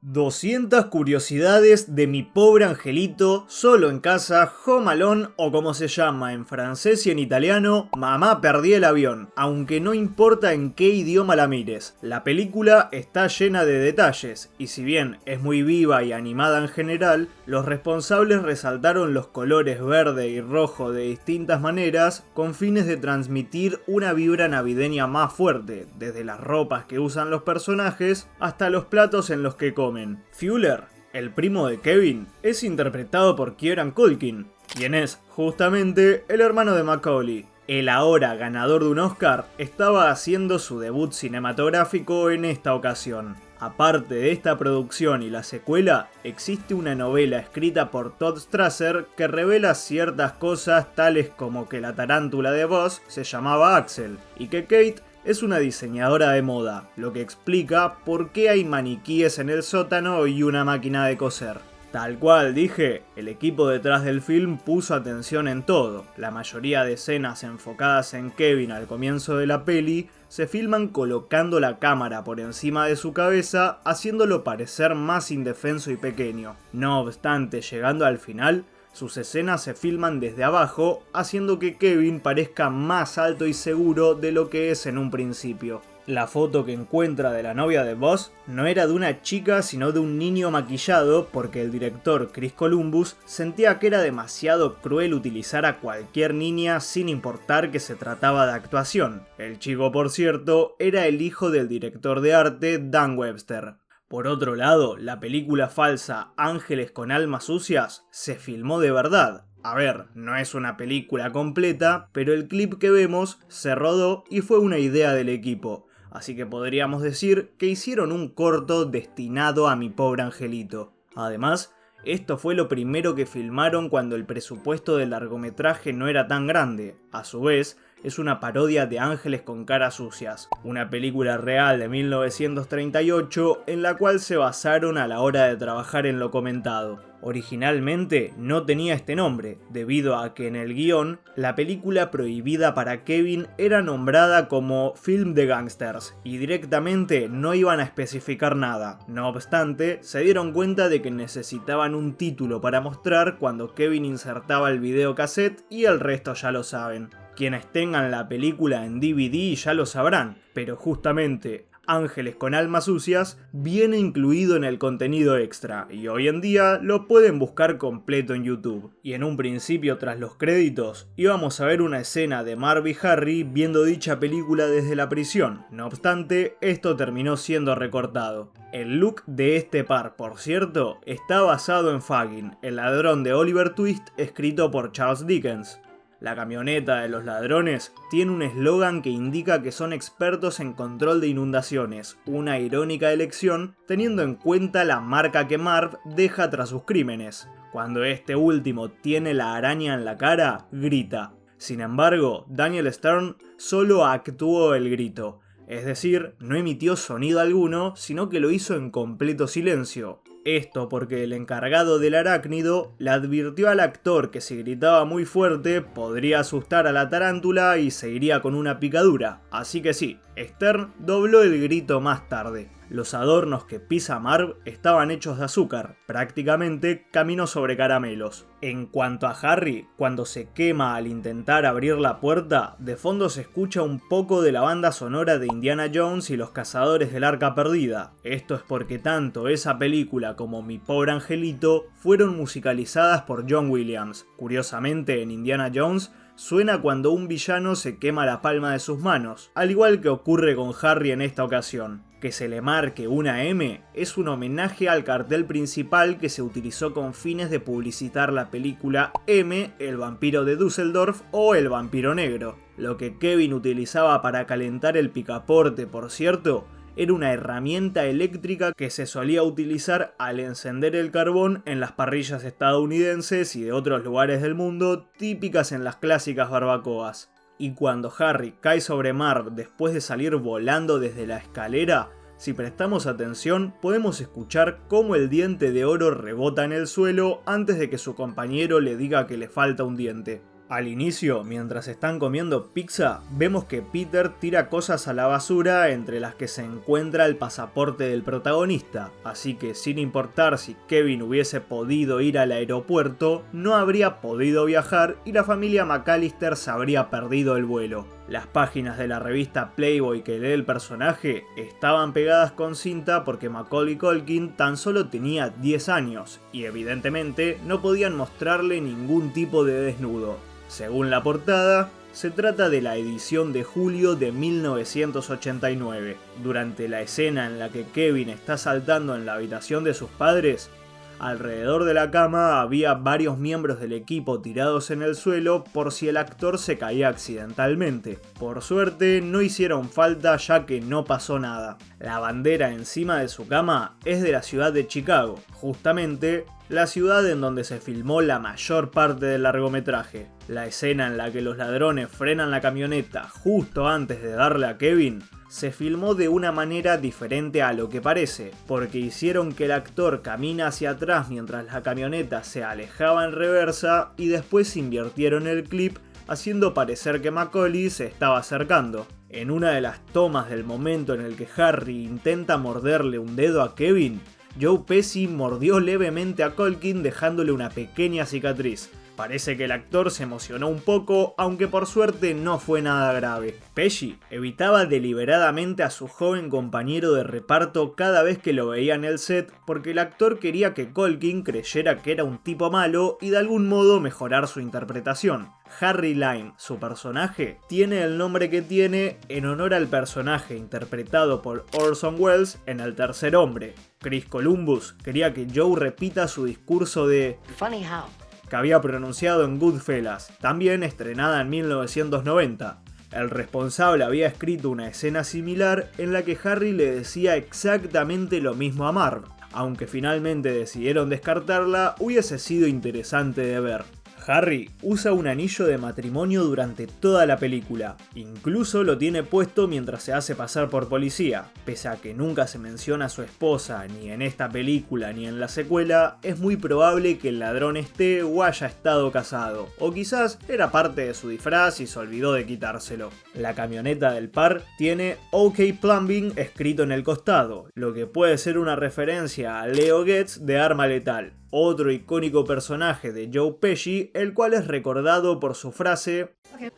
200 curiosidades de mi pobre angelito, solo en casa, Home Alone o como se llama en francés y en italiano, Mamá perdí el avión, aunque no importa en qué idioma la mires. La película está llena de detalles, y si bien es muy viva y animada en general, los responsables resaltaron los colores verde y rojo de distintas maneras con fines de transmitir una vibra navideña más fuerte, desde las ropas que usan los personajes hasta los platos en los que comen. Fuller, el primo de Kevin, es interpretado por Kieran Culkin, quien es justamente el hermano de Macaulay. El ahora ganador de un Oscar estaba haciendo su debut cinematográfico en esta ocasión. Aparte de esta producción y la secuela, existe una novela escrita por Todd Strasser que revela ciertas cosas tales como que la tarántula de Buzz se llamaba Axel y que Kate es una diseñadora de moda, lo que explica por qué hay maniquíes en el sótano y una máquina de coser. Tal cual dije, el equipo detrás del film puso atención en todo. La mayoría de escenas enfocadas en Kevin al comienzo de la peli se filman colocando la cámara por encima de su cabeza, haciéndolo parecer más indefenso y pequeño. No obstante, llegando al final, sus escenas se filman desde abajo, haciendo que Kevin parezca más alto y seguro de lo que es en un principio. La foto que encuentra de la novia de Buzz no era de una chica sino de un niño maquillado porque el director Chris Columbus sentía que era demasiado cruel utilizar a cualquier niña sin importar que se trataba de actuación. El chico, por cierto, era el hijo del director de arte Dan Webster. Por otro lado, la película falsa Ángeles con almas sucias se filmó de verdad. A ver, no es una película completa, pero el clip que vemos se rodó y fue una idea del equipo. Así que podríamos decir que hicieron un corto destinado a mi pobre angelito. Además, esto fue lo primero que filmaron cuando el presupuesto del largometraje no era tan grande. A su vez, es una parodia de Ángeles con caras sucias, una película real de 1938 en la cual se basaron a la hora de trabajar en lo comentado. Originalmente no tenía este nombre, debido a que en el guión, la película prohibida para Kevin era nombrada como Film de Gangsters, y directamente no iban a especificar nada. No obstante, se dieron cuenta de que necesitaban un título para mostrar cuando Kevin insertaba el videocassette y el resto ya lo saben. Quienes tengan la película en DVD ya lo sabrán, pero justamente Ángeles con almas sucias viene incluido en el contenido extra y hoy en día lo pueden buscar completo en YouTube. Y en un principio, tras los créditos, íbamos a ver una escena de Marv y Harry viendo dicha película desde la prisión. No obstante, esto terminó siendo recortado. El look de este par, por cierto, está basado en Fagin, el ladrón de Oliver Twist escrito por Charles Dickens. La camioneta de los ladrones tiene un eslogan que indica que son expertos en control de inundaciones, una irónica elección teniendo en cuenta la marca que Marv deja tras sus crímenes. Cuando este último tiene la araña en la cara, grita. Sin embargo, Daniel Stern solo actuó el grito, es decir, no emitió sonido alguno, sino que lo hizo en completo silencio. Esto porque el encargado del arácnido le advirtió al actor que si gritaba muy fuerte podría asustar a la tarántula y se iría con una picadura. Así que sí, Stern dobló el grito más tarde. Los adornos que pisa Marv estaban hechos de azúcar, prácticamente caminó sobre caramelos. En cuanto a Harry, cuando se quema al intentar abrir la puerta, de fondo se escucha un poco de la banda sonora de Indiana Jones y los cazadores del Arca Perdida. Esto es porque tanto esa película como Mi pobre angelito fueron musicalizadas por John Williams. Curiosamente, en Indiana Jones suena cuando un villano se quema la palma de sus manos, al igual que ocurre con Harry en esta ocasión. Que se le marque una M es un homenaje al cartel principal que se utilizó con fines de publicitar la película M, el vampiro de Düsseldorf o el vampiro negro. Lo que Kevin utilizaba para calentar el picaporte, por cierto, era una herramienta eléctrica que se solía utilizar al encender el carbón en las parrillas estadounidenses y de otros lugares del mundo, típicas en las clásicas barbacoas. Y cuando Harry cae sobre Marv después de salir volando desde la escalera, si prestamos atención podemos escuchar cómo el diente de oro rebota en el suelo antes de que su compañero le diga que le falta un diente. Al inicio, mientras están comiendo pizza, vemos que Peter tira cosas a la basura entre las que se encuentra el pasaporte del protagonista, así que sin importar si Kevin hubiese podido ir al aeropuerto, no habría podido viajar y la familia McAllister se habría perdido el vuelo. Las páginas de la revista Playboy que lee el personaje estaban pegadas con cinta porque Macaulay Culkin tan solo tenía 10 años y evidentemente no podían mostrarle ningún tipo de desnudo. Según la portada, se trata de la edición de julio de 1989. Durante la escena en la que Kevin está saltando en la habitación de sus padres, alrededor de la cama había varios miembros del equipo tirados en el suelo por si el actor se caía accidentalmente. Por suerte no hicieron falta ya que no pasó nada. La bandera encima de su cama es de la ciudad de Chicago, justamente la ciudad en donde se filmó la mayor parte del largometraje. La escena en la que los ladrones frenan la camioneta justo antes de darle a Kevin se filmó de una manera diferente a lo que parece, porque hicieron que el actor camine hacia atrás mientras la camioneta se alejaba en reversa y después invirtieron el clip haciendo parecer que Macaulay se estaba acercando. En una de las tomas del momento en el que Harry intenta morderle un dedo a Kevin, Joe Pesci mordió levemente a Culkin dejándole una pequeña cicatriz. Parece que el actor se emocionó un poco, aunque por suerte no fue nada grave. Pesci evitaba deliberadamente a su joven compañero de reparto cada vez que lo veía en el set, porque el actor quería que Culkin creyera que era un tipo malo y de algún modo mejorar su interpretación. Harry Lime, su personaje, tiene el nombre que tiene en honor al personaje interpretado por Orson Welles en El Tercer Hombre. Chris Columbus quería que Joe repita su discurso de "Funny how", que había pronunciado en Goodfellas, también estrenada en 1990. El responsable había escrito una escena similar en la que Harry le decía exactamente lo mismo a Marv. Aunque finalmente decidieron descartarla, hubiese sido interesante de ver. Harry usa un anillo de matrimonio durante toda la película, incluso lo tiene puesto mientras se hace pasar por policía. Pese a que nunca se menciona a su esposa ni en esta película ni en la secuela, es muy probable que el ladrón esté o haya estado casado, o quizás era parte de su disfraz y se olvidó de quitárselo. La camioneta del par tiene OK Plumbing escrito en el costado, lo que puede ser una referencia a Leo Getz de Arma Letal, otro icónico personaje de Joe Pesci, el cual es recordado por su frase "Okay.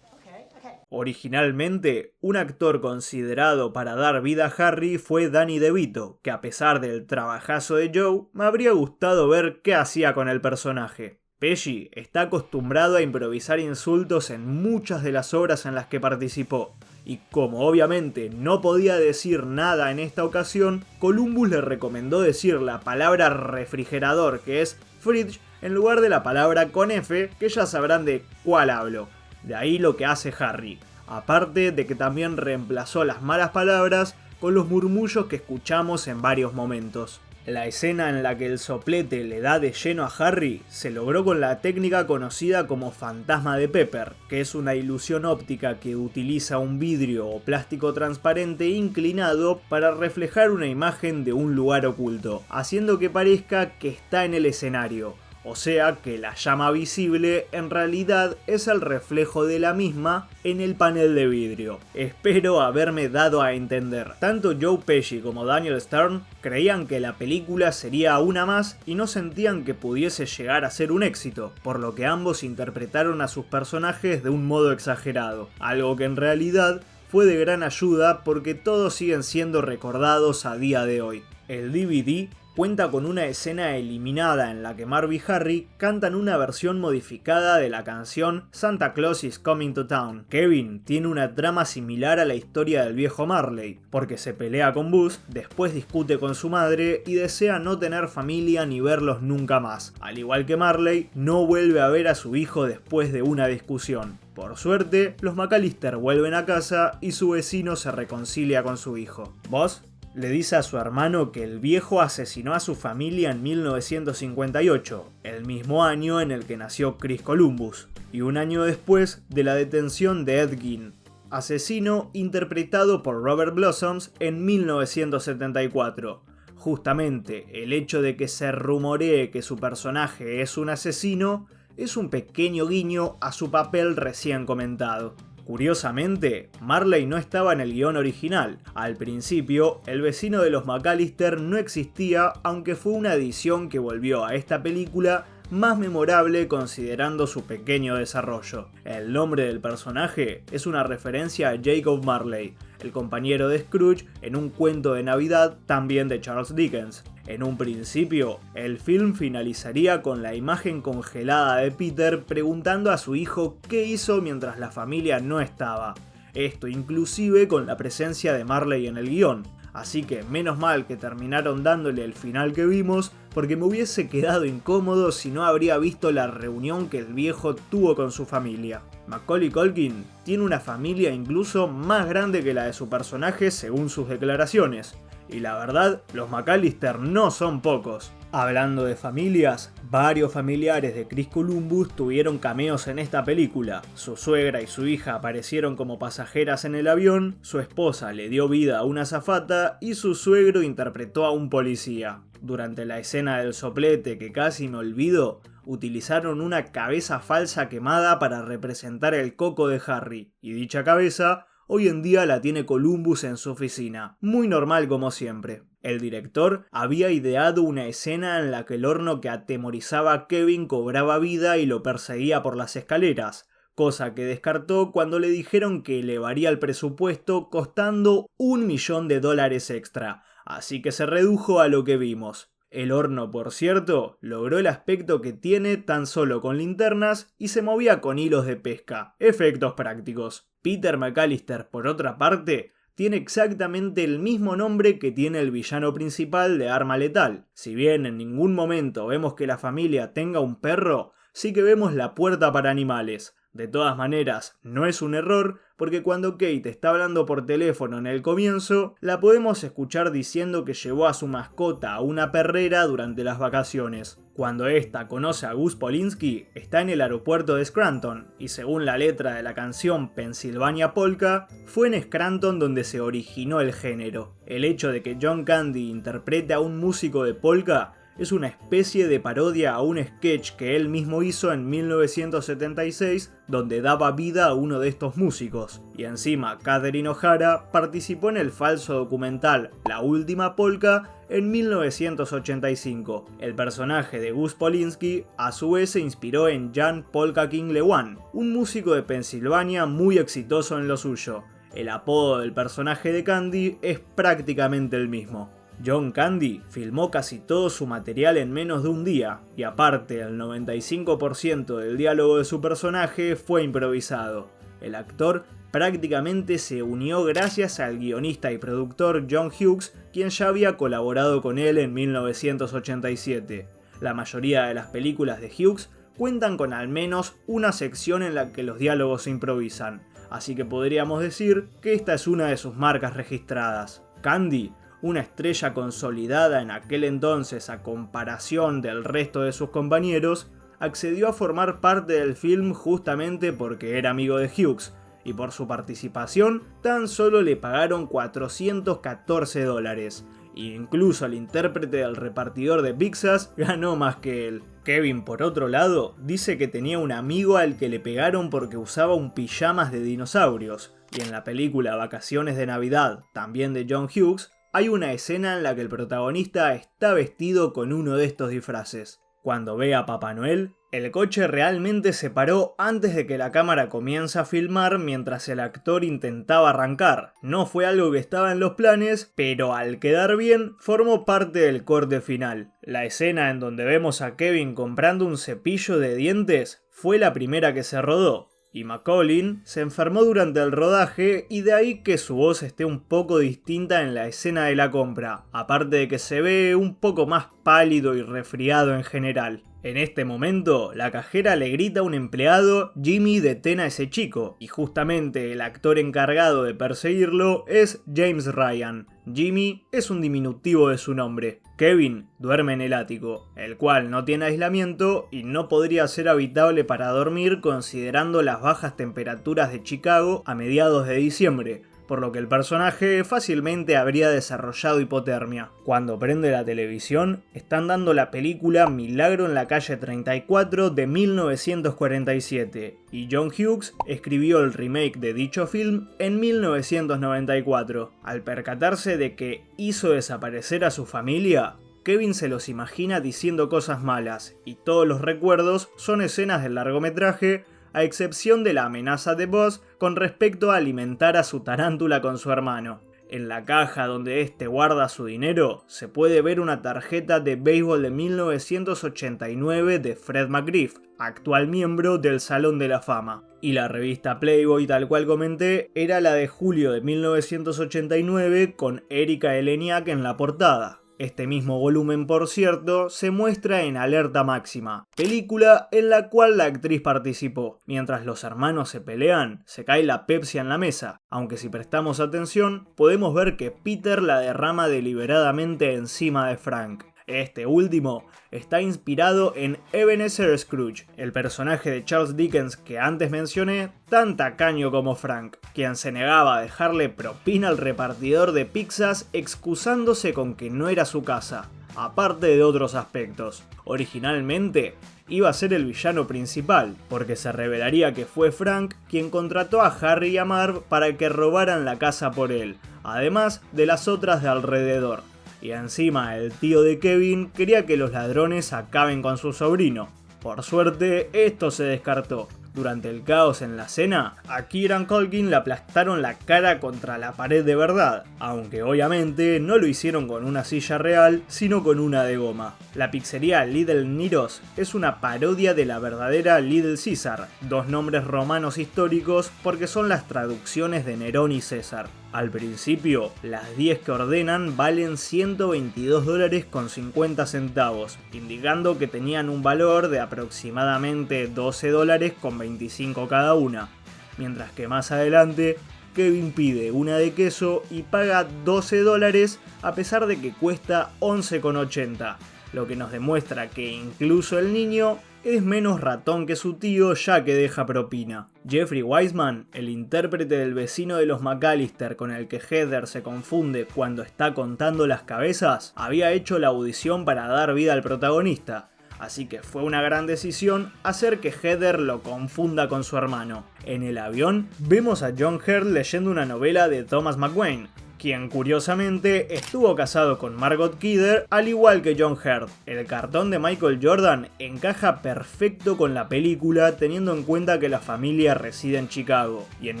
Originalmente, un actor considerado para dar vida a Harry fue Danny DeVito, que a pesar del trabajazo de Joe, me habría gustado ver qué hacía con el personaje. Pesci está acostumbrado a improvisar insultos en muchas de las obras en las que participó, y como obviamente no podía decir nada en esta ocasión, Columbus le recomendó decir la palabra refrigerador, que es fridge, en lugar de la palabra con F, que ya sabrán de cuál hablo. De ahí lo que hace Harry, aparte de que también reemplazó las malas palabras con los murmullos que escuchamos en varios momentos. La escena en la que el soplete le da de lleno a Harry se logró con la técnica conocida como fantasma de Pepper, que es una ilusión óptica que utiliza un vidrio o plástico transparente inclinado para reflejar una imagen de un lugar oculto, haciendo que parezca que está en el escenario. O sea que la llama visible en realidad es el reflejo de la misma en el panel de vidrio. Espero haberme dado a entender. Tanto Joe Pesci como Daniel Stern creían que la película sería una más y no sentían que pudiese llegar a ser un éxito, por lo que ambos interpretaron a sus personajes de un modo exagerado, algo que en realidad fue de gran ayuda porque todos siguen siendo recordados a día de hoy. El DVD cuenta con una escena eliminada en la que Marv y Harry cantan una versión modificada de la canción Santa Claus is Coming to Town. Kevin tiene una trama similar a la historia del viejo Marley, porque se pelea con Buzz, después discute con su madre y desea no tener familia ni verlos nunca más. Al igual que Marley, no vuelve a ver a su hijo después de una discusión. Por suerte, los McAllister vuelven a casa y su vecino se reconcilia con su hijo. ¿Vos? Le dice a su hermano que el viejo asesinó a su familia en 1958, el mismo año en el que nació Chris Columbus, y un año después de la detención de Ed Gein, asesino interpretado por Robert Blossoms en 1974. Justamente el hecho de que se rumoree que su personaje es un asesino es un pequeño guiño a su papel recién comentado. Curiosamente, Marley no estaba en el guión original. Al principio, el vecino de los McAllister no existía, aunque fue una adición que volvió a esta película más memorable considerando su pequeño desarrollo. El nombre del personaje es una referencia a Jacob Marley, el compañero de Scrooge en un cuento de Navidad también de Charles Dickens. En un principio, el film finalizaría con la imagen congelada de Peter preguntando a su hijo qué hizo mientras la familia no estaba. Esto inclusive con la presencia de Marley en el guión. Así que menos mal que terminaron dándole el final que vimos, porque me hubiese quedado incómodo si no habría visto la reunión que el viejo tuvo con su familia. Macaulay Culkin tiene una familia incluso más grande que la de su personaje según sus declaraciones. Y la verdad, los McAllister no son pocos. Hablando de familias, varios familiares de Chris Columbus tuvieron cameos en esta película. Su suegra y su hija aparecieron como pasajeras en el avión, su esposa le dio vida a una azafata y su suegro interpretó a un policía. Durante la escena del soplete que casi me olvido, utilizaron una cabeza falsa quemada para representar el coco de Harry, y dicha cabeza hoy en día la tiene Columbus en su oficina, muy normal como siempre. El director había ideado una escena en la que el horno que atemorizaba a Kevin cobraba vida y lo perseguía por las escaleras, cosa que descartó cuando le dijeron que elevaría el presupuesto costando $1 millón extra, así que se redujo a lo que vimos. El horno, por cierto, logró el aspecto que tiene tan solo con linternas y se movía con hilos de pesca, efectos prácticos. Peter McAllister, por otra parte, tiene exactamente el mismo nombre que tiene el villano principal de Arma Letal. Si bien en ningún momento vemos que la familia tenga un perro, sí que vemos la puerta para animales. De todas maneras, no es un error, porque cuando Kate está hablando por teléfono en el comienzo, la podemos escuchar diciendo que llevó a su mascota a una perrera durante las vacaciones. Cuando esta conoce a Gus Polinski, está en el aeropuerto de Scranton, y según la letra de la canción Pennsylvania Polka, fue en Scranton donde se originó el género. El hecho de que John Candy interprete a un músico de polka es una especie de parodia a un sketch que él mismo hizo en 1976 donde daba vida a uno de estos músicos. Y encima Catherine O'Hara participó en el falso documental La Última Polka en 1985. El personaje de Gus Polinski a su vez se inspiró en Jan Polka King Lewan, un músico de Pensilvania muy exitoso en lo suyo. El apodo del personaje de Candy es prácticamente el mismo. John Candy filmó casi todo su material en menos de un día, y aparte el 95% del diálogo de su personaje fue improvisado. El actor prácticamente se unió gracias al guionista y productor John Hughes, quien ya había colaborado con él en 1987. La mayoría de las películas de Hughes cuentan con al menos una sección en la que los diálogos se improvisan, así que podríamos decir que esta es una de sus marcas registradas. Candy, una estrella consolidada en aquel entonces a comparación del resto de sus compañeros, accedió a formar parte del film justamente porque era amigo de Hughes, y por su participación tan solo le pagaron $414, e incluso el intérprete del repartidor de pizzas ganó más que él. Kevin, por otro lado, dice que tenía un amigo al que le pegaron porque usaba un pijamas de dinosaurios, y en la película Vacaciones de Navidad, también de John Hughes, hay una escena en la que el protagonista está vestido con uno de estos disfraces. Cuando ve a Papá Noel, el coche realmente se paró antes de que la cámara comience a filmar mientras el actor intentaba arrancar. No fue algo que estaba en los planes, pero al quedar bien, formó parte del corte final. La escena en donde vemos a Kevin comprando un cepillo de dientes fue la primera que se rodó. Y Macaulay se enfermó durante el rodaje y de ahí que su voz esté un poco distinta en la escena de la compra, aparte de que se ve un poco más pálido y resfriado en general. En este momento, la cajera le grita a un empleado: Jimmy, detén a ese chico, y justamente el actor encargado de perseguirlo es James Ryan. Jimmy es un diminutivo de su nombre. Kevin duerme en el ático, el cual no tiene aislamiento y no podría ser habitable para dormir considerando las bajas temperaturas de Chicago a mediados de diciembre, por lo que el personaje fácilmente habría desarrollado hipotermia. Cuando prende la televisión, están dando la película Milagro en la calle 34 de 1947, y John Hughes escribió el remake de dicho film en 1994. Al percatarse de que hizo desaparecer a su familia, Kevin se los imagina diciendo cosas malas, y todos los recuerdos son escenas del largometraje, a excepción de la amenaza de Buzz con respecto a alimentar a su tarántula con su hermano. En la caja donde este guarda su dinero, se puede ver una tarjeta de béisbol de 1989 de Fred McGriff, actual miembro del Salón de la Fama. Y la revista Playboy, tal cual comenté, era la de julio de 1989 con Erika Eleniak en la portada. Este mismo volumen, por cierto, se muestra en Alerta Máxima, película en la cual la actriz participó. Mientras los hermanos se pelean, se cae la Pepsi en la mesa, aunque si prestamos atención, podemos ver que Peter la derrama deliberadamente encima de Frank. Este último está inspirado en Ebenezer Scrooge, el personaje de Charles Dickens que antes mencioné, tan tacaño como Frank, quien se negaba a dejarle propina al repartidor de pizzas excusándose con que no era su casa, aparte de otros aspectos. Originalmente iba a ser el villano principal, porque se revelaría que fue Frank quien contrató a Harry y a Marv para que robaran la casa por él, además de las otras de alrededor. Y encima el tío de Kevin quería que los ladrones acaben con su sobrino. Por suerte, esto se descartó. Durante el caos en la cena, a Kieran Culkin le aplastaron la cara contra la pared de verdad, aunque obviamente no lo hicieron con una silla real, sino con una de goma. La pizzería Little Niros es una parodia de la verdadera Little Caesar, dos nombres romanos históricos porque son las traducciones de Nerón y César. Al principio, las 10 que ordenan valen $122.50, indicando que tenían un valor de aproximadamente $12.25 cada una, mientras que más adelante Kevin pide una de queso y paga $12 a pesar de que cuesta $11.80, lo que nos demuestra que incluso el niño es menos ratón que su tío ya que deja propina. Jeffrey Wiseman, el intérprete del vecino de los McAllister con el que Heather se confunde cuando está contando las cabezas, había hecho la audición para dar vida al protagonista, así que fue una gran decisión hacer que Heather lo confunda con su hermano. En el avión vemos a John Hurt leyendo una novela de Thomas McGuane, quien curiosamente estuvo casado con Margot Kidder al igual que John Hurt. El cartón de Michael Jordan encaja perfecto con la película teniendo en cuenta que la familia reside en Chicago, y en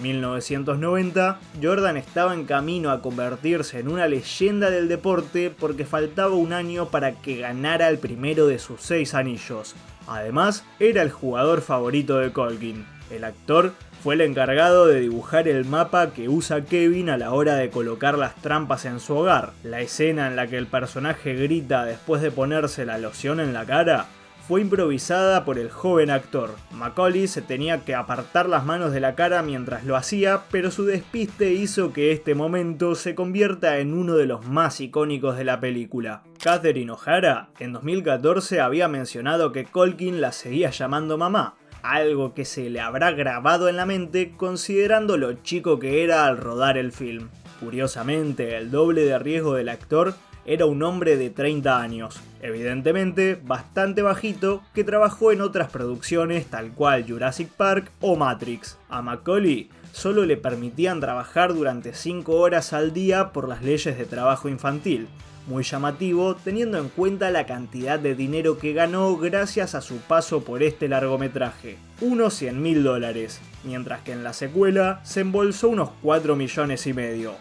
1990 Jordan estaba en camino a convertirse en una leyenda del deporte porque faltaba un año para que ganara el primero de sus 6 anillos. Además, era el jugador favorito de Culkin. El actor fue el encargado de dibujar el mapa que usa Kevin a la hora de colocar las trampas en su hogar. La escena en la que el personaje grita después de ponerse la loción en la cara fue improvisada por el joven actor. Macaulay se tenía que apartar las manos de la cara mientras lo hacía, pero su despiste hizo que este momento se convierta en uno de los más icónicos de la película. Catherine O'Hara en 2014 había mencionado que Culkin la seguía llamando mamá, algo que se le habrá grabado en la mente considerando lo chico que era al rodar el film. Curiosamente, el doble de riesgo del actor era un hombre de 30 años, evidentemente bastante bajito, que trabajó en otras producciones tal cual Jurassic Park o Matrix. A Macaulay solo le permitían trabajar durante 5 horas al día por las leyes de trabajo infantil. Muy llamativo teniendo en cuenta la cantidad de dinero que ganó gracias a su paso por este largometraje, unos $100.000, mientras que en la secuela se embolsó unos 4,5 millones,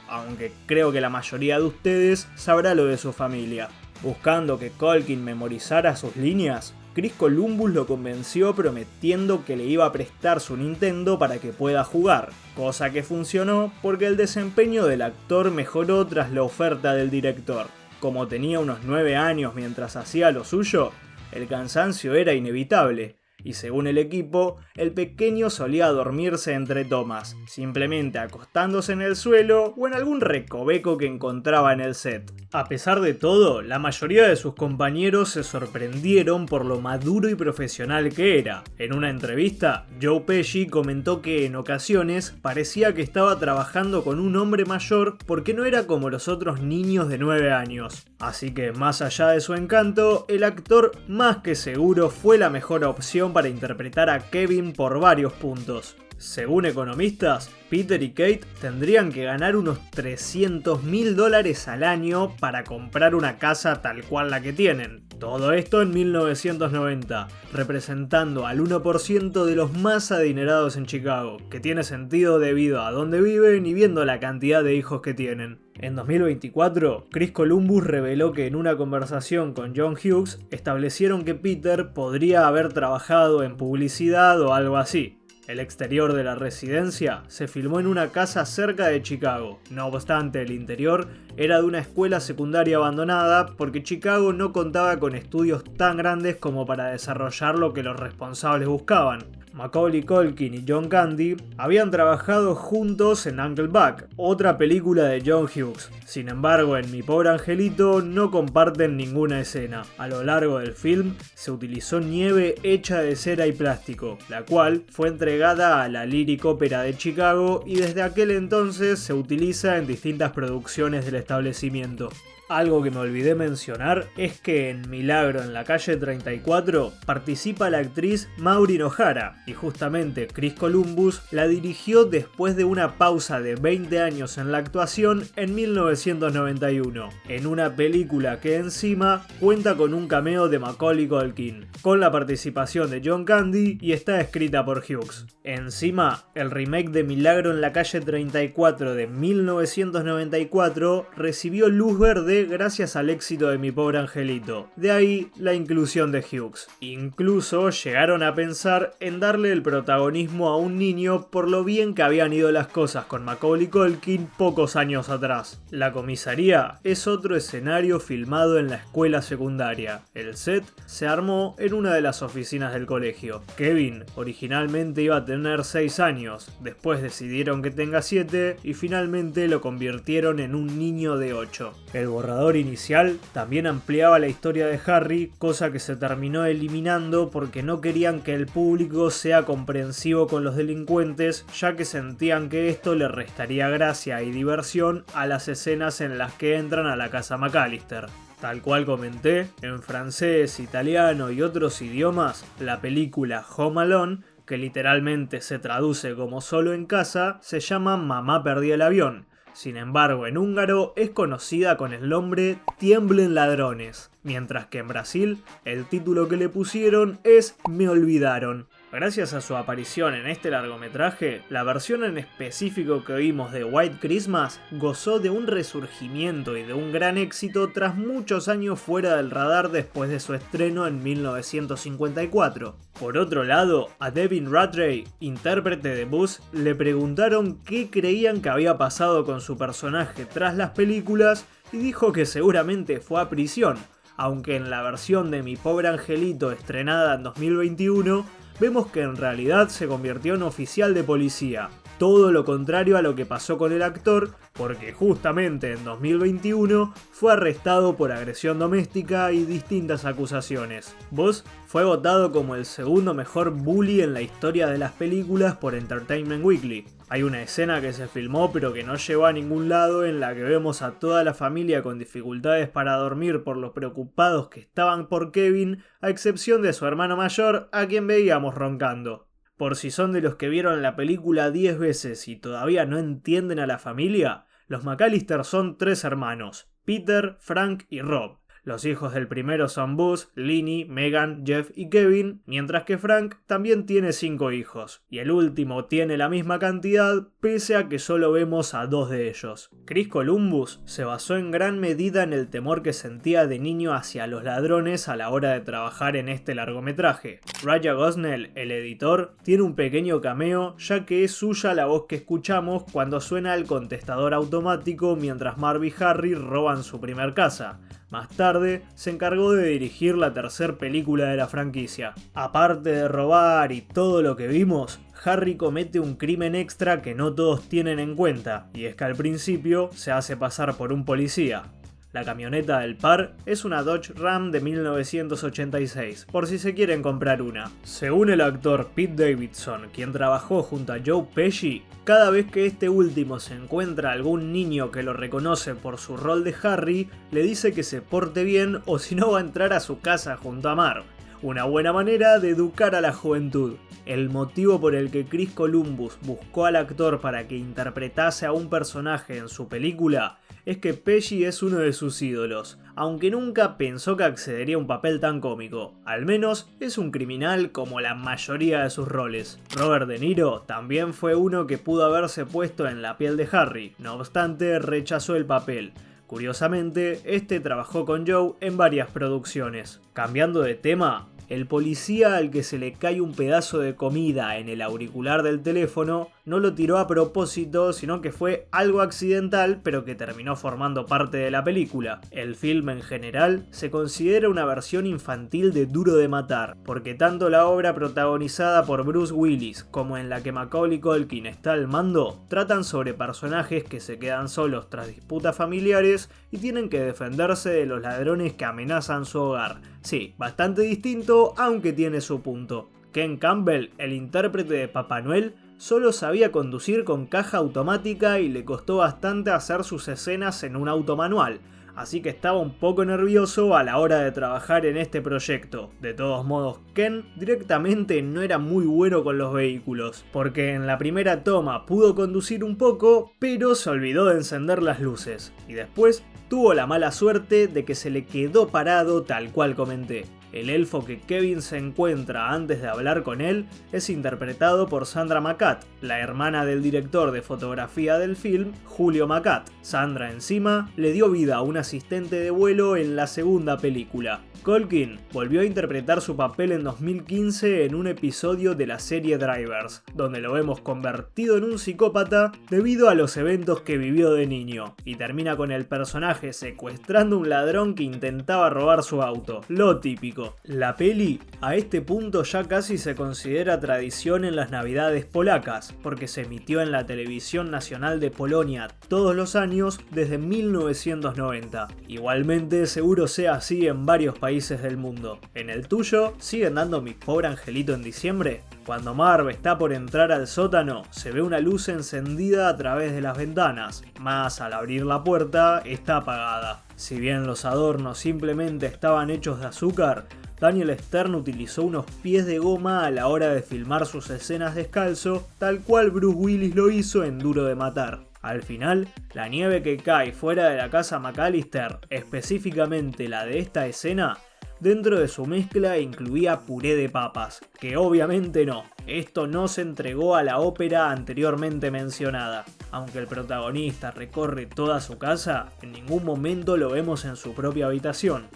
aunque creo que la mayoría de ustedes sabrá lo de su familia. Buscando que Culkin memorizara sus líneas, Chris Columbus lo convenció prometiendo que le iba a prestar su Nintendo para que pueda jugar, cosa que funcionó porque el desempeño del actor mejoró tras la oferta del director. Como tenía unos 9 años mientras hacía lo suyo, el cansancio era inevitable, y según el equipo, el pequeño solía dormirse entre tomas, simplemente acostándose en el suelo o en algún recoveco que encontraba en el set. A pesar de todo, la mayoría de sus compañeros se sorprendieron por lo maduro y profesional que era. En una entrevista, Joe Pesci comentó que en ocasiones parecía que estaba trabajando con un hombre mayor porque no era como los otros niños de 9 años. Así que más allá de su encanto, el actor más que seguro fue la mejor opción para interpretar a Kevin por varios puntos. Según economistas, Peter y Kate tendrían que ganar unos $300.000 al año para comprar una casa tal cual la que tienen. Todo esto en 1990, representando al 1% de los más adinerados en Chicago, que tiene sentido debido a dónde viven y viendo la cantidad de hijos que tienen. En 2024, Chris Columbus reveló que en una conversación con John Hughes establecieron que Peter podría haber trabajado en publicidad o algo así. El exterior de la residencia se filmó en una casa cerca de Chicago. No obstante, el interior era de una escuela secundaria abandonada porque Chicago no contaba con estudios tan grandes como para desarrollar lo que los responsables buscaban. Macaulay Culkin y John Candy habían trabajado juntos en Uncle Buck, otra película de John Hughes. Sin embargo, en Mi Pobre Angelito no comparten ninguna escena. A lo largo del film se utilizó nieve hecha de cera y plástico, la cual fue entregada a la Lyric Opera de Chicago y desde aquel entonces se utiliza en distintas producciones del establecimiento. Algo que me olvidé mencionar es que en Milagro en la calle 34 participa la actriz Maureen O'Hara y justamente Chris Columbus la dirigió después de una pausa de 20 años en la actuación en 1991, en una película que encima cuenta con un cameo de Macaulay Culkin, con la participación de John Candy y está escrita por Hughes. Encima, el remake de Milagro en la calle 34 de 1994 recibió luz verde gracias al éxito de Mi Pobre Angelito, de ahí la inclusión de Hughes. Incluso llegaron a pensar en darle el protagonismo a un niño por lo bien que habían ido las cosas con Macaulay Culkin pocos años atrás. La comisaría es otro escenario filmado en la escuela secundaria. El set se armó en una de las oficinas del colegio. Kevin originalmente iba a tener 6 años, después decidieron que tenga 7 y finalmente lo convirtieron en un niño de 8. El borrador inicial también ampliaba la historia de Harry, cosa que se terminó eliminando porque no querían que el público sea comprensivo con los delincuentes, ya que sentían que esto le restaría gracia y diversión a las escenas en las que entran a la casa McAllister. Tal cual comenté, en francés, italiano y otros idiomas, la película Home Alone, que literalmente se traduce como Solo en casa, se llama Mamá perdí el avión. Sin embargo, en húngaro es conocida con el nombre Tiemblen ladrones, mientras que en Brasil el título que le pusieron es Me olvidaron. Gracias a su aparición en este largometraje, la versión en específico que oímos de White Christmas gozó de un resurgimiento y de un gran éxito tras muchos años fuera del radar después de su estreno en 1954. Por otro lado, a Devin Ratray, intérprete de Buzz, le preguntaron qué creían que había pasado con su personaje tras las películas y dijo que seguramente fue a prisión, aunque en la versión de Mi Pobre Angelito estrenada en 2021, vemos que en realidad se convirtió en oficial de policía. Todo lo contrario a lo que pasó con el actor, porque justamente en 2021 fue arrestado por agresión doméstica y distintas acusaciones. Buzz fue votado como el segundo mejor bully en la historia de las películas por Entertainment Weekly. Hay una escena que se filmó pero que no llegó a ningún lado en la que vemos a toda la familia con dificultades para dormir por lo preocupados que estaban por Kevin, a excepción de su hermano mayor, a quien veíamos roncando. Por si son de los que vieron la película 10 veces y todavía no entienden a la familia, los McAllister son 3 hermanos, Peter, Frank y Rob. Los hijos del primero son Buzz, Linny, Megan, Jeff y Kevin, mientras que Frank también tiene 5 hijos, y el último tiene la misma cantidad pese a que solo vemos a 2 de ellos. Chris Columbus se basó en gran medida en el temor que sentía de niño hacia los ladrones a la hora de trabajar en este largometraje. Ryan Gosnell, el editor, tiene un pequeño cameo ya que es suya la voz que escuchamos cuando suena el contestador automático mientras Marv y Harry roban su primer casa. Más tarde, se encargó de dirigir la tercera película de la franquicia. Aparte de robar y todo lo que vimos, Harry comete un crimen extra que no todos tienen en cuenta, y es que al principio se hace pasar por un policía. La camioneta del par es una Dodge Ram de 1986, por si se quieren comprar una. Según el actor Pete Davidson, quien trabajó junto a Joe Pesci, cada vez que este último se encuentra algún niño que lo reconoce por su rol de Harry, le dice que se porte bien o si no va a entrar a su casa junto a Marv. Una buena manera de educar a la juventud. El motivo por el que Chris Columbus buscó al actor para que interpretase a un personaje en su película es que Pesci es uno de sus ídolos, aunque nunca pensó que accedería a un papel tan cómico. Al menos es un criminal como la mayoría de sus roles. Robert De Niro también fue uno que pudo haberse puesto en la piel de Harry, no obstante rechazó el papel. Curiosamente, este trabajó con Joe en varias producciones. Cambiando de tema, el policía al que se le cae un pedazo de comida en el auricular del teléfono no lo tiró a propósito, sino que fue algo accidental, pero que terminó formando parte de la película. El film en general se considera una versión infantil de Duro de Matar, porque tanto la obra protagonizada por Bruce Willis como en la que Macaulay Culkin está al mando, tratan sobre personajes que se quedan solos tras disputas familiares y tienen que defenderse de los ladrones que amenazan su hogar. Sí, bastante distinto, aunque tiene su punto. Ken Campbell, el intérprete de Papá Noel, solo sabía conducir con caja automática y le costó bastante hacer sus escenas en un auto manual, así que estaba un poco nervioso a la hora de trabajar en este proyecto. De todos modos, Ken directamente no era muy bueno con los vehículos, porque en la primera toma pudo conducir un poco, pero se olvidó de encender las luces, y después tuvo la mala suerte de que se le quedó parado tal cual comenté. El elfo que Kevin se encuentra antes de hablar con él es interpretado por Sandra McCat, la hermana del director de fotografía del film, Julio McCat. Sandra encima le dio vida a un asistente de vuelo en la segunda película. Culkin volvió a interpretar su papel en 2015 en un episodio de la serie Drivers, donde lo vemos convertido en un psicópata debido a los eventos que vivió de niño, y termina con el personaje secuestrando a un ladrón que intentaba robar su auto, lo típico. La peli a este punto ya casi se considera tradición en las navidades polacas, porque se emitió en la televisión nacional de Polonia todos los años desde 1990. Igualmente seguro sea así en varios países del mundo. ¿En el tuyo siguen dando Mi Pobre Angelito en diciembre? Cuando Marv está por entrar al sótano, se ve una luz encendida a través de las ventanas, mas al abrir la puerta está apagada. Si bien los adornos simplemente estaban hechos de azúcar, Daniel Stern utilizó unos pies de goma a la hora de filmar sus escenas descalzo, tal cual Bruce Willis lo hizo en Duro de Matar. Al final, la nieve que cae fuera de la casa McAllister, específicamente la de esta escena, dentro de su mezcla incluía puré de papas, que obviamente no. Esto no se entregó a la ópera anteriormente mencionada. Aunque el protagonista recorre toda su casa, en ningún momento lo vemos en su propia habitación.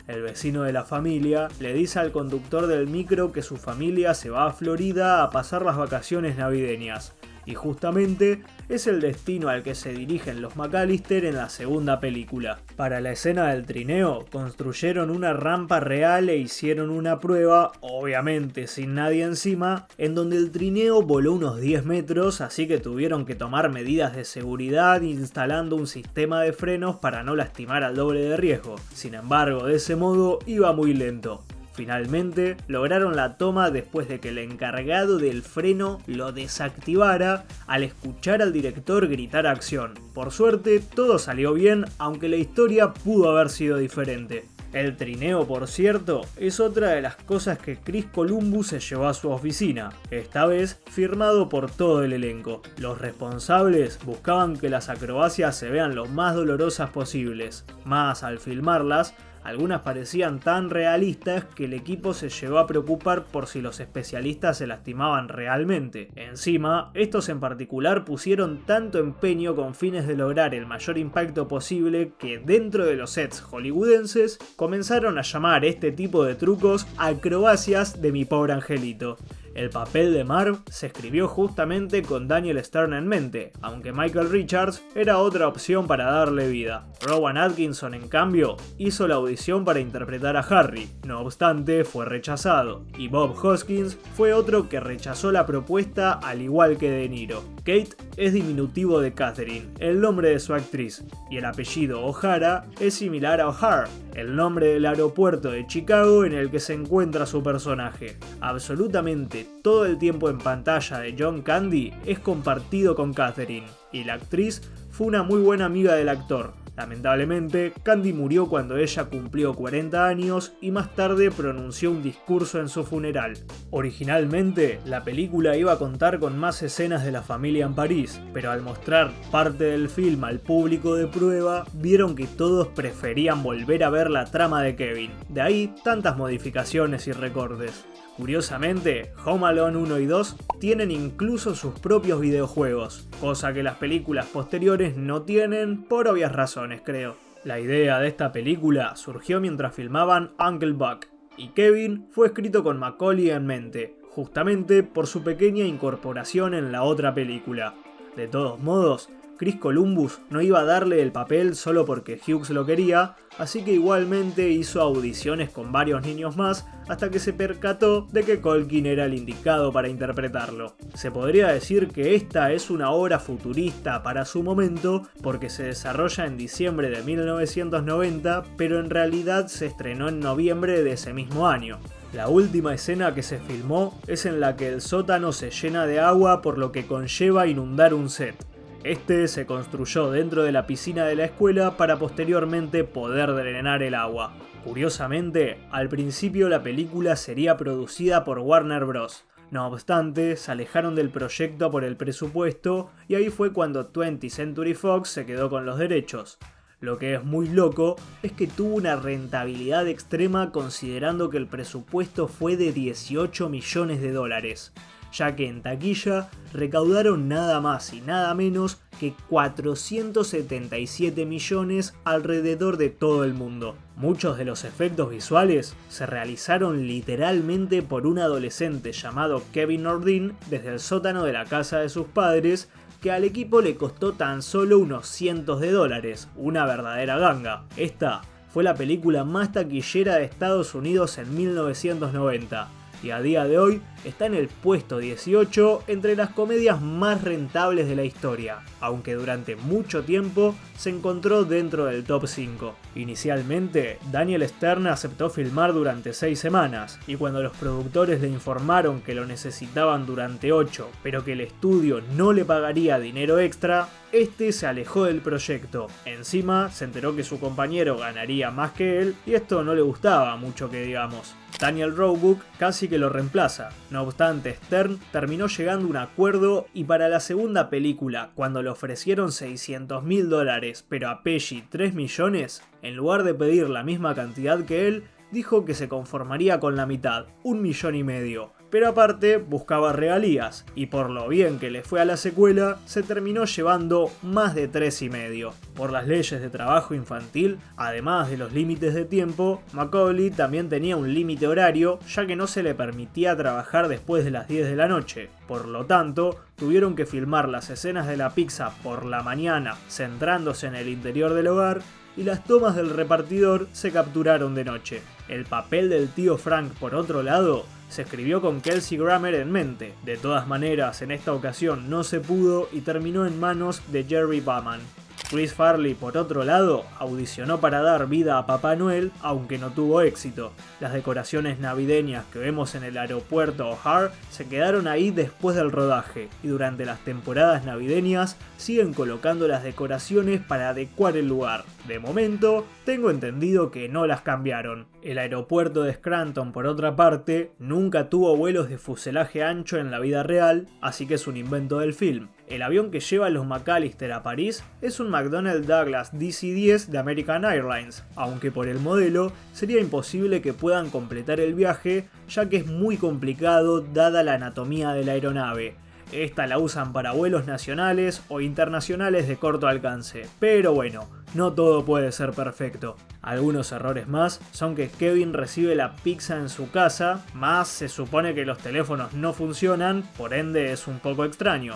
El vecino de la familia le dice al conductor del micro que su familia se va a Florida a pasar las vacaciones navideñas. Y justamente es el destino al que se dirigen los McAllister en la segunda película. Para la escena del trineo, construyeron una rampa real e hicieron una prueba, obviamente sin nadie encima, en donde el trineo voló unos 10 metros, así que tuvieron que tomar medidas de seguridad instalando un sistema de frenos para no lastimar al doble de riesgo. Sin embargo, de ese modo iba muy lento. Finalmente, lograron la toma después de que el encargado del freno lo desactivara al escuchar al director gritar acción. Por suerte, todo salió bien, aunque la historia pudo haber sido diferente. El trineo, por cierto, es otra de las cosas que Chris Columbus se llevó a su oficina, esta vez firmado por todo el elenco. Los responsables buscaban que las acrobacias se vean lo más dolorosas posibles, más al filmarlas, algunas parecían tan realistas que el equipo se llegó a preocupar por si los especialistas se lastimaban realmente. Encima, estos en particular pusieron tanto empeño con fines de lograr el mayor impacto posible que dentro de los sets hollywoodenses comenzaron a llamar este tipo de trucos acrobacias de Mi Pobre Angelito. El papel de Marv se escribió justamente con Daniel Stern en mente, aunque Michael Richards era otra opción para darle vida. Rowan Atkinson, en cambio, hizo la audición para interpretar a Harry, no obstante fue rechazado, y Bob Hoskins fue otro que rechazó la propuesta al igual que De Niro. Kate es diminutivo de Catherine, el nombre de su actriz, y el apellido O'Hara es similar a O'Hare, el nombre del aeropuerto de Chicago en el que se encuentra su personaje. Absolutamente todo el tiempo en pantalla de John Candy es compartido con Catherine, y la actriz fue una muy buena amiga del actor. Lamentablemente, Candy murió cuando ella cumplió 40 años y más tarde pronunció un discurso en su funeral. Originalmente, la película iba a contar con más escenas de la familia en París, pero al mostrar parte del film al público de prueba, vieron que todos preferían volver a ver la trama de Kevin. De ahí tantas modificaciones y recortes. Curiosamente, Home Alone 1 y 2 tienen incluso sus propios videojuegos, cosa que las películas posteriores no tienen por obvias razones, creo. La idea de esta película surgió mientras filmaban Uncle Buck, y Kevin fue escrito con Macaulay en mente, justamente por su pequeña incorporación en la otra película. De todos modos, Chris Columbus no iba a darle el papel solo porque Hughes lo quería, así que igualmente hizo audiciones con varios niños más hasta que se percató de que Culkin era el indicado para interpretarlo. Se podría decir que esta es una obra futurista para su momento porque se desarrolla en diciembre de 1990, pero en realidad se estrenó en noviembre de ese mismo año. La última escena que se filmó es en la que el sótano se llena de agua por lo que conlleva inundar un set. Este se construyó dentro de la piscina de la escuela para posteriormente poder drenar el agua. Curiosamente, al principio la película sería producida por Warner Bros. No obstante, se alejaron del proyecto por el presupuesto y ahí fue cuando 20th Century Fox se quedó con los derechos. Lo que es muy loco es que tuvo una rentabilidad extrema considerando que el presupuesto fue de $18 millones, ya que en taquilla recaudaron nada más y nada menos que 477 millones alrededor de todo el mundo. Muchos de los efectos visuales se realizaron literalmente por un adolescente llamado Kevin Nordin desde el sótano de la casa de sus padres, que al equipo le costó tan solo unos cientos de dólares, una verdadera ganga. Esta fue la película más taquillera de Estados Unidos en 1990. Y a día de hoy está en el puesto 18 entre las comedias más rentables de la historia, aunque durante mucho tiempo se encontró dentro del top 5. Inicialmente, Daniel Stern aceptó filmar durante 6 semanas, y cuando los productores le informaron que lo necesitaban durante 8, pero que el estudio no le pagaría dinero extra, este se alejó del proyecto. Encima, se enteró que su compañero ganaría más que él, y esto no le gustaba mucho que digamos. Daniel Roebuck casi que lo reemplaza. No obstante, Stern terminó llegando a un acuerdo y para la segunda película, cuando le ofrecieron $600.000 pero a Pesci 3 millones, en lugar de pedir la misma cantidad que él, dijo que se conformaría con la mitad, $1,5 millones. Pero aparte buscaba regalías, y por lo bien que le fue a la secuela, se terminó llevando más de 3,5. Por las leyes de trabajo infantil, además de los límites de tiempo, Macaulay también tenía un límite horario, ya que no se le permitía trabajar después de las 10 de la noche. Por lo tanto, tuvieron que filmar las escenas de la pizza por la mañana, centrándose en el interior del hogar, y las tomas del repartidor se capturaron de noche. El papel del tío Frank, por otro lado, se escribió con Kelsey Grammer en mente. De todas maneras, en esta ocasión no se pudo y terminó en manos de Jerry Bauman. Chris Farley, por otro lado, audicionó para dar vida a Papá Noel, aunque no tuvo éxito. Las decoraciones navideñas que vemos en el aeropuerto O'Hare se quedaron ahí después del rodaje, y durante las temporadas navideñas siguen colocando las decoraciones para adecuar el lugar. De momento, tengo entendido que no las cambiaron. El aeropuerto de Scranton, por otra parte, nunca tuvo vuelos de fuselaje ancho en la vida real, así que es un invento del film. El avión que lleva a los McAllister a París es un McDonnell Douglas DC-10 de American Airlines, aunque por el modelo sería imposible que puedan completar el viaje, ya que es muy complicado dada la anatomía de la aeronave. esta la usan para vuelos nacionales o internacionales de corto alcance. Pero bueno, no todo puede ser perfecto. Algunos errores más son que Kevin recibe la pizza en su casa, más se supone que los teléfonos no funcionan, por ende es un poco extraño.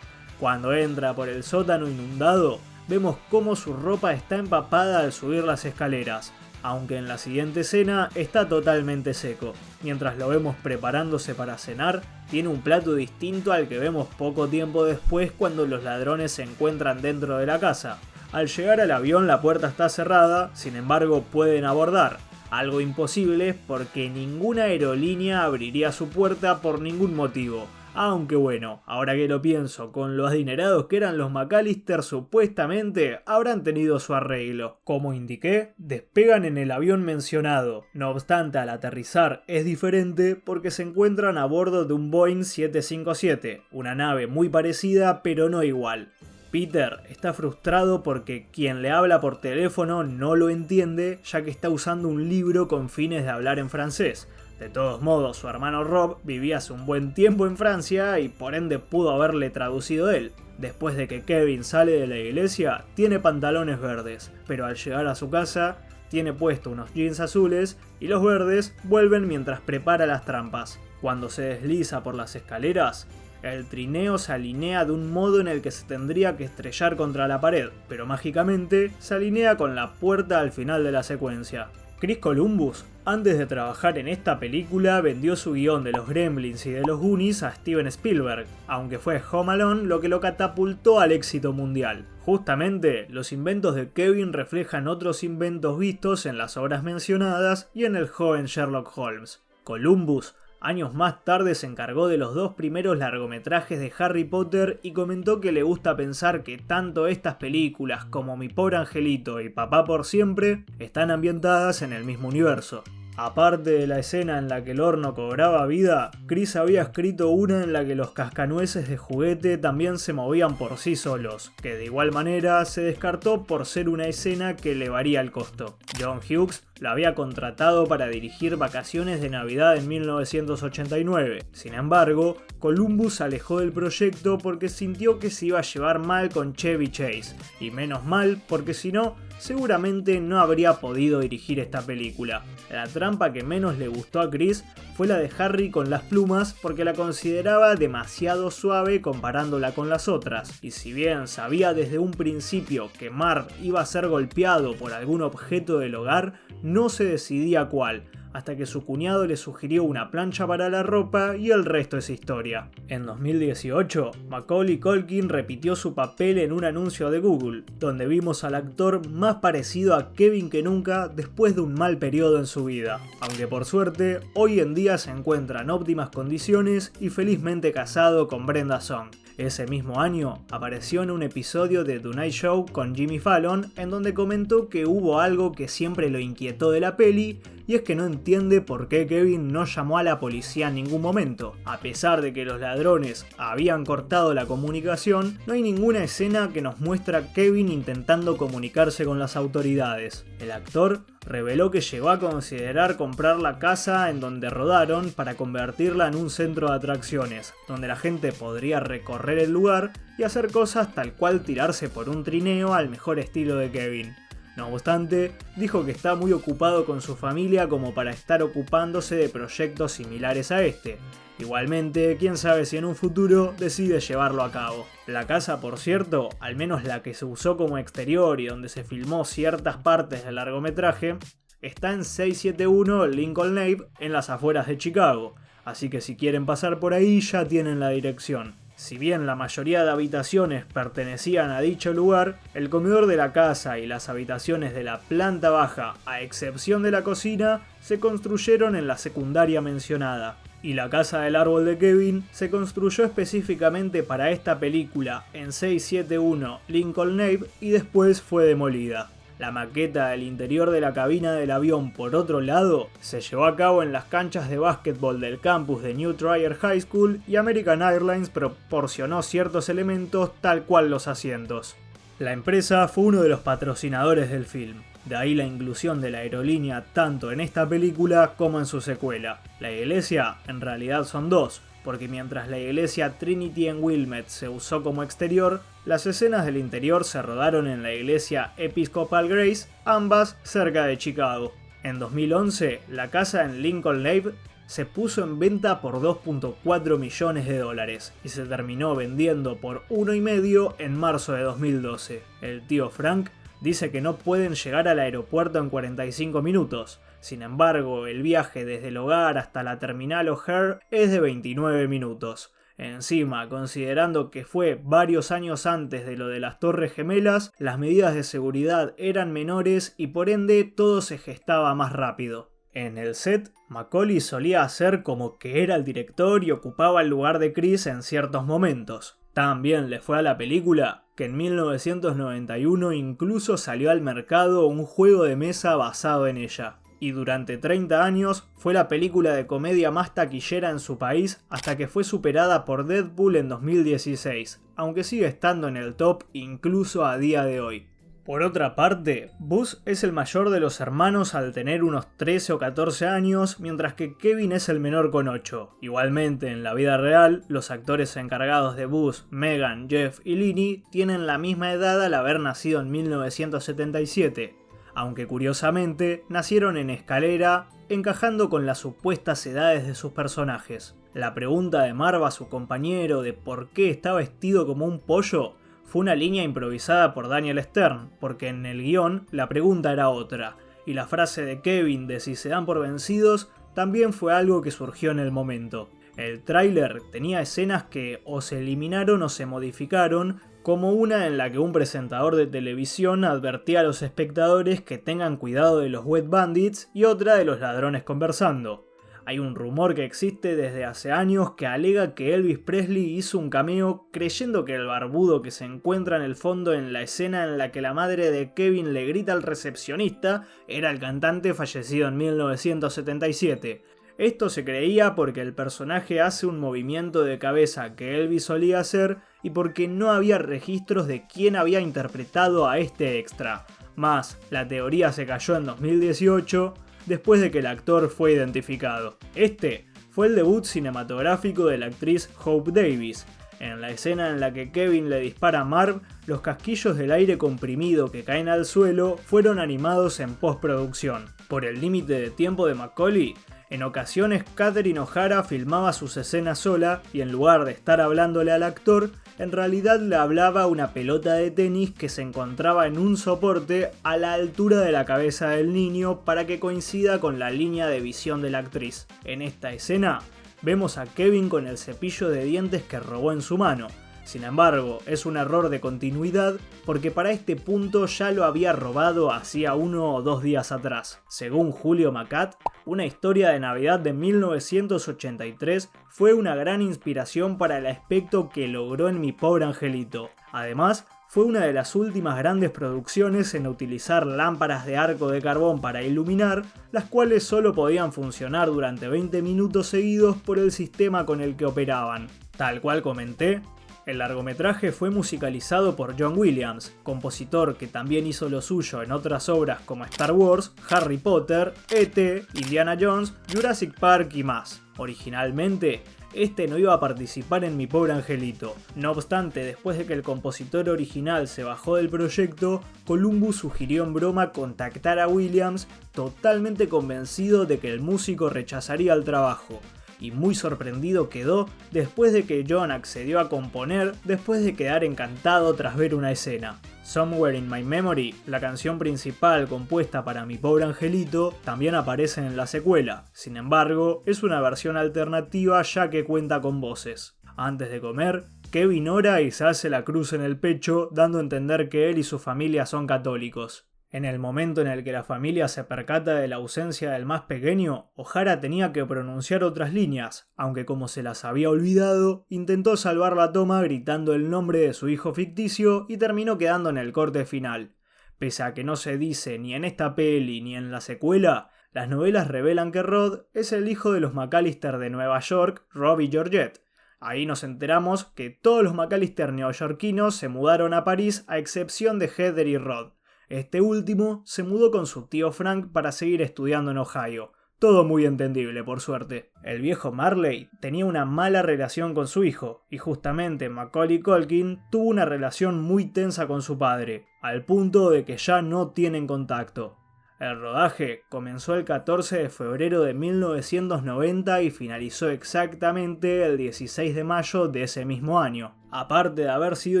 Cuando entra por el sótano inundado, vemos cómo su ropa está empapada al subir las escaleras, aunque en la siguiente escena está totalmente seco. Mientras lo vemos preparándose para cenar, tiene un plato distinto al que vemos poco tiempo después cuando los ladrones se encuentran dentro de la casa. Al llegar al avión la puerta está cerrada, sin embargo pueden abordar. Algo imposible porque ninguna aerolínea abriría su puerta por ningún motivo. Aunque bueno, ahora que lo pienso, con lo adinerados que eran los McAllister supuestamente habrán tenido su arreglo. Como indiqué, despegan en el avión mencionado. No obstante, al aterrizar es diferente porque se encuentran a bordo de un Boeing 757, una nave muy parecida pero no igual. Peter está frustrado porque quien le habla por teléfono no lo entiende, ya que está usando un libro con fines de hablar en francés. De todos modos, su hermano Rob vivía hace un buen tiempo en Francia y por ende pudo haberle traducido él. Después de que Kevin sale de la iglesia, tiene pantalones verdes, pero al llegar a su casa, tiene puesto unos jeans azules y los verdes vuelven mientras prepara las trampas. Cuando se desliza por las escaleras, el trineo se alinea de un modo en el que se tendría que estrellar contra la pared, pero mágicamente se alinea con la puerta al final de la secuencia. Chris Columbus, antes de trabajar en esta película, vendió su guión de los Gremlins y de los Goonies a Steven Spielberg, aunque fue Home Alone lo que lo catapultó al éxito mundial. Justamente, los inventos de Kevin reflejan otros inventos vistos en las obras mencionadas y en el joven Sherlock Holmes. Columbus años más tarde se encargó de los 2 primeros largometrajes de Harry Potter y comentó que le gusta pensar que tanto estas películas como Mi Pobre Angelito y Papá por Siempre están ambientadas en el mismo universo. Aparte de la escena en la que el horno cobraba vida, Chris había escrito una en la que los cascanueces de juguete también se movían por sí solos, que de igual manera se descartó por ser una escena que elevaría el costo. John Hughes lo había contratado para dirigir Vacaciones de Navidad en 1989. Sin embargo, Columbus se alejó del proyecto porque sintió que se iba a llevar mal con Chevy Chase, y menos mal porque si no, seguramente no habría podido dirigir esta película. La trampa que menos le gustó a Chris fue la de Harry con las plumas porque la consideraba demasiado suave comparándola con las otras, y si bien sabía desde un principio que Marv iba a ser golpeado por algún objeto del hogar, no se decidía cuál, hasta que su cuñado le sugirió una plancha para la ropa y el resto es historia. En 2018, Macaulay Culkin repitió su papel en un anuncio de Google, donde vimos al actor más parecido a Kevin que nunca después de un mal periodo en su vida, aunque por suerte, hoy en día se encuentra en óptimas condiciones y felizmente casado con Brenda Song. Ese mismo año apareció en un episodio de The Tonight Show con Jimmy Fallon, en donde comentó que hubo algo que siempre lo inquietó de la peli, y es que no entiende por qué Kevin no llamó a la policía en ningún momento. A pesar de que los ladrones habían cortado la comunicación, no hay ninguna escena que nos muestre a Kevin intentando comunicarse con las autoridades. El actor reveló que llegó a considerar comprar la casa en donde rodaron para convertirla en un centro de atracciones, donde la gente podría recorrer el lugar y hacer cosas tal cual tirarse por un trineo al mejor estilo de Kevin. No obstante, dijo que está muy ocupado con su familia como para estar ocupándose de proyectos similares a este. Igualmente, quién sabe si en un futuro decide llevarlo a cabo. La casa, por cierto, al menos la que se usó como exterior y donde se filmó ciertas partes del largometraje, está en 671 Lincoln Lane en las afueras de Chicago, así que si quieren pasar por ahí ya tienen la dirección. Si bien la mayoría de habitaciones pertenecían a dicho lugar, el comedor de la casa y las habitaciones de la planta baja, a excepción de la cocina, se construyeron en la secundaria mencionada. Y la casa del árbol de Kevin se construyó específicamente para esta película en 671 Lincoln Lane y después fue demolida. La maqueta del interior de la cabina del avión, por otro lado, se llevó a cabo en las canchas de básquetbol del campus de New Trier High School y American Airlines proporcionó ciertos elementos tal cual los asientos. La empresa fue uno de los patrocinadores del film. De ahí la inclusión de la aerolínea tanto en esta película como en su secuela. La iglesia en realidad son dos, porque mientras la iglesia Trinity en Wilmette se usó como exterior, las escenas del interior se rodaron en la iglesia Episcopal Grace, ambas cerca de Chicago. En 2011, la casa en Lincoln Lake se puso en venta por $2.4 millones y se terminó vendiendo por 1,5 en marzo de 2012. El tío Frank dice que no pueden llegar al aeropuerto en 45 minutos. Sin embargo, el viaje desde el hogar hasta la terminal O'Hare es de 29 minutos. Encima, considerando que fue varios años antes de lo de las Torres Gemelas, las medidas de seguridad eran menores y por ende todo se gestaba más rápido. En el set, Macaulay solía hacer como que era el director y ocupaba el lugar de Chris en ciertos momentos. Tan bien le fue a la película que en 1991 incluso salió al mercado un juego de mesa basado en ella. Y durante 30 años fue la película de comedia más taquillera en su país hasta que fue superada por Deadpool en 2016, aunque sigue estando en el top incluso a día de hoy. Por otra parte, Buzz es el mayor de los hermanos al tener unos 13 o 14 años, mientras que Kevin es el menor con 8. Igualmente, en la vida real, los actores encargados de Buzz, Megan, Jeff y Linny tienen la misma edad al haber nacido en 1977. Aunque curiosamente nacieron en escalera, encajando con las supuestas edades de sus personajes. La pregunta de Marv a su compañero de por qué está vestido como un pollo fue una línea improvisada por Daniel Stern, porque en el guión la pregunta era otra, y la frase de Kevin de si se dan por vencidos también fue algo que surgió en el momento. El tráiler tenía escenas que o se eliminaron o se modificaron, como una en la que un presentador de televisión advertía a los espectadores que tengan cuidado de los Wet Bandits y otra de los ladrones conversando. Hay un rumor que existe desde hace años que alega que Elvis Presley hizo un cameo creyendo que el barbudo que se encuentra en el fondo en la escena en la que la madre de Kevin le grita al recepcionista era el cantante fallecido en 1977. Esto se creía porque el personaje hace un movimiento de cabeza que Elvis solía hacer y porque no había registros de quién había interpretado a este extra. Más, la teoría se cayó en 2018 después de que el actor fue identificado. Este fue el debut cinematográfico de la actriz Hope Davis. En la escena en la que Kevin le dispara a Marv, los casquillos del aire comprimido que caen al suelo fueron animados en postproducción. Por el límite de tiempo de Macaulay, en ocasiones Catherine O'Hara filmaba sus escenas sola y en lugar de estar hablándole al actor, en realidad le hablaba a una pelota de tenis que se encontraba en un soporte a la altura de la cabeza del niño para que coincida con la línea de visión de la actriz. En esta escena vemos a Kevin con el cepillo de dientes que robó en su mano. Sin embargo, es un error de continuidad porque para este punto ya lo había robado hacía 1 o 2 días atrás. Según Julio Macat, Una historia de Navidad de 1983 fue una gran inspiración para el aspecto que logró en Mi Pobre Angelito. Además, fue una de las últimas grandes producciones en utilizar lámparas de arco de carbón para iluminar, las cuales solo podían funcionar durante 20 minutos seguidos por el sistema con el que operaban. Tal cual comenté, el largometraje fue musicalizado por John Williams, compositor que también hizo lo suyo en otras obras como Star Wars, Harry Potter, E.T., Indiana Jones, Jurassic Park y más. Originalmente, este no iba a participar en Mi Pobre Angelito. No obstante, después de que el compositor original se bajó del proyecto, Columbus sugirió en broma contactar a Williams, totalmente convencido de que el músico rechazaría el trabajo. Y muy sorprendido quedó después de que John accedió a componer después de quedar encantado tras ver una escena. Somewhere in My Memory, la canción principal compuesta para Mi Pobre Angelito, también aparece en la secuela. Sin embargo, es una versión alternativa ya que cuenta con voces. Antes de comer, Kevin ora y se hace la cruz en el pecho, dando a entender que él y su familia son católicos. En el momento en el que la familia se percata de la ausencia del más pequeño, O'Hara tenía que pronunciar otras líneas, aunque como se las había olvidado, intentó salvar la toma gritando el nombre de su hijo ficticio y terminó quedando en el corte final. Pese a que no se dice ni en esta peli ni en la secuela, las novelas revelan que Rod es el hijo de los McAllister de Nueva York, Rob y Georgette. Ahí nos enteramos que todos los McAllister neoyorquinos se mudaron a París a excepción de Heather y Rod. Este último se mudó con su tío Frank para seguir estudiando en Ohio. todo muy entendible por suerte. El viejo Marley tenía una mala relación con su hijo, y justamente Macaulay Culkin tuvo una relación muy tensa con su padre, al punto de que ya no tienen contacto. El rodaje comenzó el 14 de febrero de 1990 y finalizó exactamente el 16 de mayo de ese mismo año. Aparte de haber sido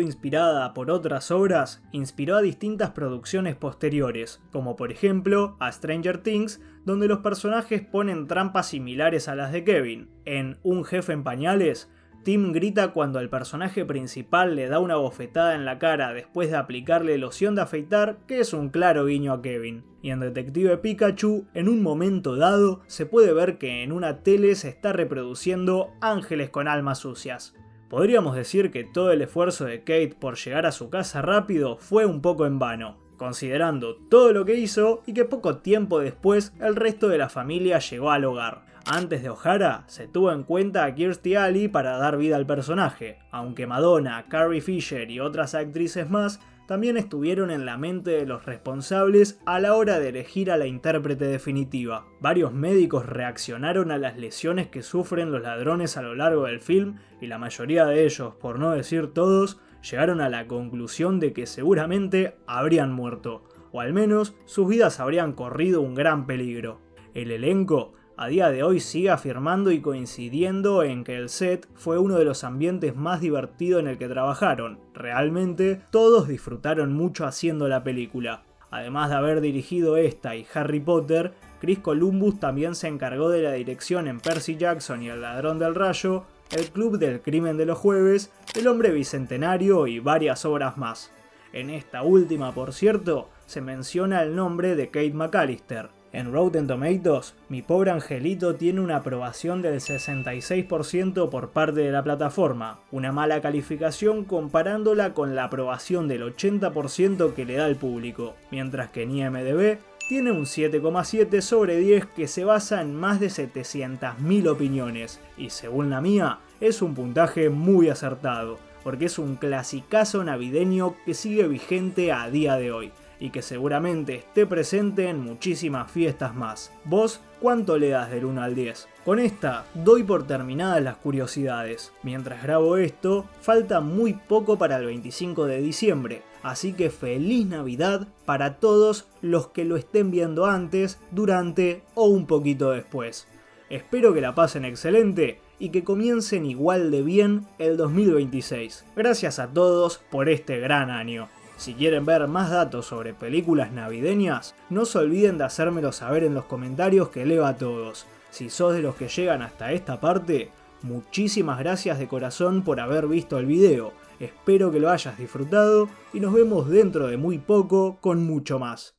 inspirada por otras obras, inspiró a distintas producciones posteriores, como por ejemplo a Stranger Things, donde los personajes ponen trampas similares a las de Kevin. En Un jefe en pañales, Tim grita cuando el personaje principal le da una bofetada en la cara después de aplicarle loción de afeitar, que es un claro guiño a Kevin. Y en Detective Pikachu, en un momento dado, se puede ver que en una tele se está reproduciendo Ángeles con almas sucias. Podríamos decir que todo el esfuerzo de Kate por llegar a su casa rápido fue un poco en vano, considerando todo lo que hizo y que poco tiempo después el resto de la familia llegó al hogar. Antes de O'Hara, se tuvo en cuenta a Kirstie Alley para dar vida al personaje, aunque Madonna, Carrie Fisher y otras actrices más también estuvieron en la mente de los responsables a la hora de elegir a la intérprete definitiva. Varios médicos reaccionaron a las lesiones que sufren los ladrones a lo largo del film y la mayoría de ellos, por no decir todos, llegaron a la conclusión de que seguramente habrían muerto, o al menos sus vidas habrían corrido un gran peligro. El elenco a día de hoy sigue afirmando y coincidiendo en que el set fue uno de los ambientes más divertidos en el que trabajaron. Realmente todos disfrutaron mucho haciendo la película. Además de haber dirigido esta y Harry Potter, Chris Columbus también se encargó de la dirección en Percy Jackson y El ladrón del rayo, El club del crimen de los jueves, El hombre bicentenario y varias obras más. En esta última, por cierto, se menciona el nombre de Kate McAllister. En Rotten Tomatoes, Mi pobre angelito tiene una aprobación del 66% por parte de la plataforma, una mala calificación comparándola con la aprobación del 80% que le da el público, mientras que en IMDb tiene un 7,7 sobre 10 que se basa en más de 700.000 opiniones, y según la mía, es un puntaje muy acertado, porque es un clasicazo navideño que sigue vigente a día de hoy, y que seguramente esté presente en muchísimas fiestas más. ¿Vos cuánto le das del 1 al 10? Con esta doy por terminadas las curiosidades. Mientras grabo esto, falta muy poco para el 25 de diciembre, así que feliz Navidad para todos los que lo estén viendo antes, durante o un poquito después. Espero que la pasen excelente y que comiencen igual de bien el 2026. Gracias a todos por este gran año. Si quieren ver más datos sobre películas navideñas, no se olviden de hacérmelo saber en los comentarios que leo a todos. Si sos de los que llegan hasta esta parte, muchísimas gracias de corazón por haber visto el video. Espero que lo hayas disfrutado y nos vemos dentro de muy poco con mucho más.